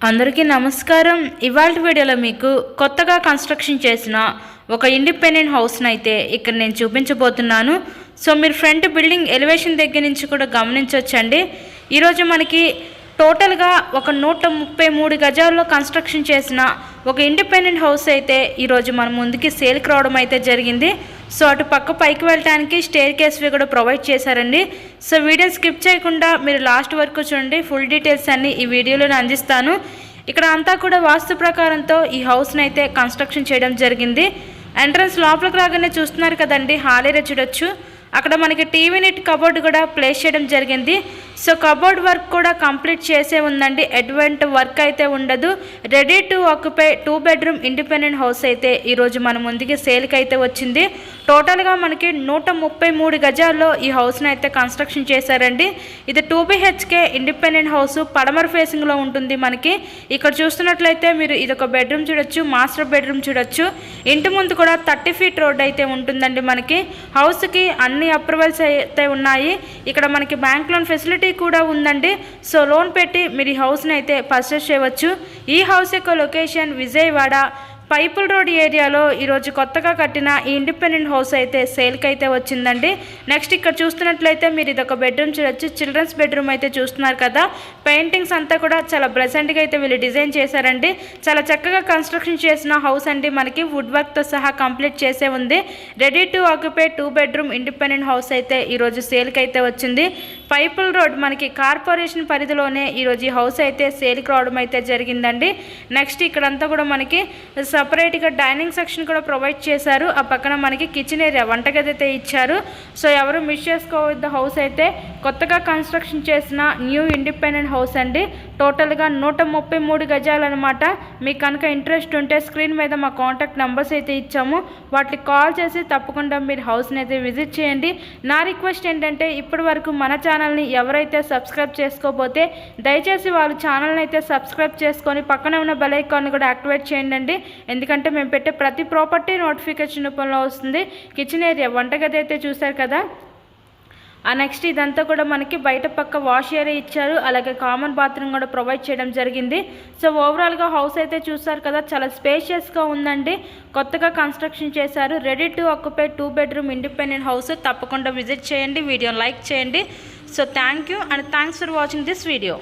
అందరికీ నమస్కారం. ఇవాల్టి వీడియోలో మీకు కొత్తగా కన్స్ట్రక్షన్ చేసిన ఒక ఇండిపెండెంట్ హౌస్ని అయితే ఇక్కడ నేను చూపించబోతున్నాను. సో మీరు ఫ్రంట్ బిల్డింగ్ ఎలివేషన్ దగ్గర నుంచి కూడా గమనించవచ్చండి. ఈరోజు మనకి టోటల్గా ఒక 133 గజాల్లో కన్స్ట్రక్షన్ చేసిన ఒక ఇండిపెండెంట్ హౌస్ అయితే ఈరోజు మన ముందుకి సేల్కి రావడం అయితే జరిగింది. సో అటు పక్క పైకి వెళ్ళడానికి స్టేర్ కేస్వి కూడా ప్రొవైడ్ చేశారండి. సో వీడియో స్కిప్ చేయకుండా మీరు లాస్ట్ వరకు చూడండి. ఫుల్ డీటెయిల్స్ అన్నీ ఈ వీడియోలో అందిస్తాను. ఇక్కడ అంతా కూడా వాస్తు ప్రకారంతో ఈ హౌస్ని అయితే కన్స్ట్రక్షన్ చేయడం జరిగింది. ఎంట్రన్స్ లోపలికి రాగానే చూస్తున్నారు కదండి, హాల్ ఏరియా చూడొచ్చు. అక్కడ మనకి టీవీ నెట్ కబోర్డ్ కూడా ప్లేస్ చేయడం జరిగింది. సో కబోర్డ్ వర్క్ కూడా కంప్లీట్ చేసే ఉందండి. ఎటువంటి వర్క్ అయితే ఉండదు. Ready to occupy 2 bedroom independent house అయితే ఈరోజు మన ముందుకి సేల్కి అయితే వచ్చింది. టోటల్గా మనకి 133 గజాల్లో ఈ హౌస్ని అయితే కన్స్ట్రక్షన్ చేశారండి. ఇది 2 BHK ఇండిపెండెంట్ హౌస్, పడమర ఫేసింగ్లో ఉంటుంది. మనకి ఇక్కడ చూస్తున్నట్లయితే మీరు ఇది ఒక బెడ్రూమ్ చూడొచ్చు, మాస్టర్ బెడ్రూమ్ చూడొచ్చు. ఇంటి ముందు కూడా 30 ఫీట్ రోడ్ అయితే ఉంటుందండి. మనకి హౌస్కి అన్ని అప్రూవల్స్ అయితే ఉన్నాయి. ఇక్కడ మనకి బ్యాంక్ లోన్ ఫెసిలిటీ కూడా ఉందండి. సో లోన్ పెట్టి మీరు ఈ హౌస్ని అయితే పర్చేస్ చేయవచ్చు. ఈ హౌస్ యొక్క లొకేషన్ విజయవాడ పైపుల్ రోడ్ ఏరియాలో ఈరోజు కొత్తగా కట్టిన ఈ ఇండిపెండెంట్ హౌస్ అయితే సేల్కి అయితే వచ్చిందండి. నెక్స్ట్ ఇక్కడ చూస్తున్నట్లయితే మీరు ఇది ఒక బెడ్రూమ్ చూడొచ్చు. చిల్డ్రన్స్ బెడ్రూమ్ అయితే చూస్తున్నారు కదా. పెయింటింగ్స్ అంతా కూడా చాలా ప్రెజెంట్గా అయితే వీళ్ళు డిజైన్ చేశారండి. చాలా చక్కగా కన్స్ట్రక్షన్ చేసిన హౌస్ అండి. మనకి వుడ్ వర్క్తో సహా కంప్లీట్ చేసే ఉంది. Ready to occupy 2 bedroom independent house అయితే ఈరోజు సేల్కి అయితే వచ్చింది. పైపుల్ రోడ్ మనకి కార్పొరేషన్ పరిధిలోనే ఈరోజు ఈ హౌస్ అయితే సేల్కి రావడం అయితే జరిగిందండి. నెక్స్ట్ ఇక్కడంతా కూడా మనకి సపరేట్గా డైనింగ్ సెక్షన్ కూడా ప్రొవైడ్ చేశారు. ఆ పక్కన మనకి కిచెన్ ఏరియా, వంటగది అయితే ఇచ్చారు. సో ఎవరు మిస్ చేసుకోవద్దు. హౌస్ అయితే కొత్తగా కన్స్ట్రక్షన్ చేసిన న్యూ ఇండిపెండెంట్ హౌస్ అండి. టోటల్గా 133 గజాలు అనమాట. మీకు కనుక ఇంట్రెస్ట్ ఉంటే స్క్రీన్ మీద మా కాంటాక్ట్ నెంబర్స్ అయితే ఇచ్చాము. వాటికి కాల్ చేసి తప్పకుండా మీరు హౌస్ని అయితే విజిట్ చేయండి. నా రిక్వెస్ట్ ఏంటంటే ఇప్పటి వరకు మన ఛానల్ని ఎవరైతే సబ్స్క్రైబ్ చేసుకోకపోతే దయచేసి వాళ్ళ ఛానల్ని అయితే సబ్స్క్రైబ్ చేసుకొని పక్కనే ఉన్న బెల్ ఐకాన్ని కూడా యాక్టివేట్ చేయండి. ఎందుకంటే మేము పెట్టే ప్రతి ప్రాపర్టీ నోటిఫికేషన్ రూపంలో వస్తుంది. కిచెన్ ఏరియా, వంటగది అయితే చూసారు కదా. ఆ నెక్స్ట్ ఇదంతా కూడా మనకి బయట పక్క వాష్ ఏరియా ఇచ్చారు. అలాగే కామన్ బాత్రూమ్ కూడా ప్రొవైడ్ చేయడం జరిగింది. సో ఓవరాల్గా హౌస్ అయితే చూసారు కదా, చాలా స్పేషియస్గా ఉందండి. కొత్తగా కన్స్ట్రక్షన్ చేశారు. Ready to occupy 2 bedroom independent house. తప్పకుండా విజిట్ చేయండి. వీడియోని లైక్ చేయండి. So thank you and thanks for watching this video.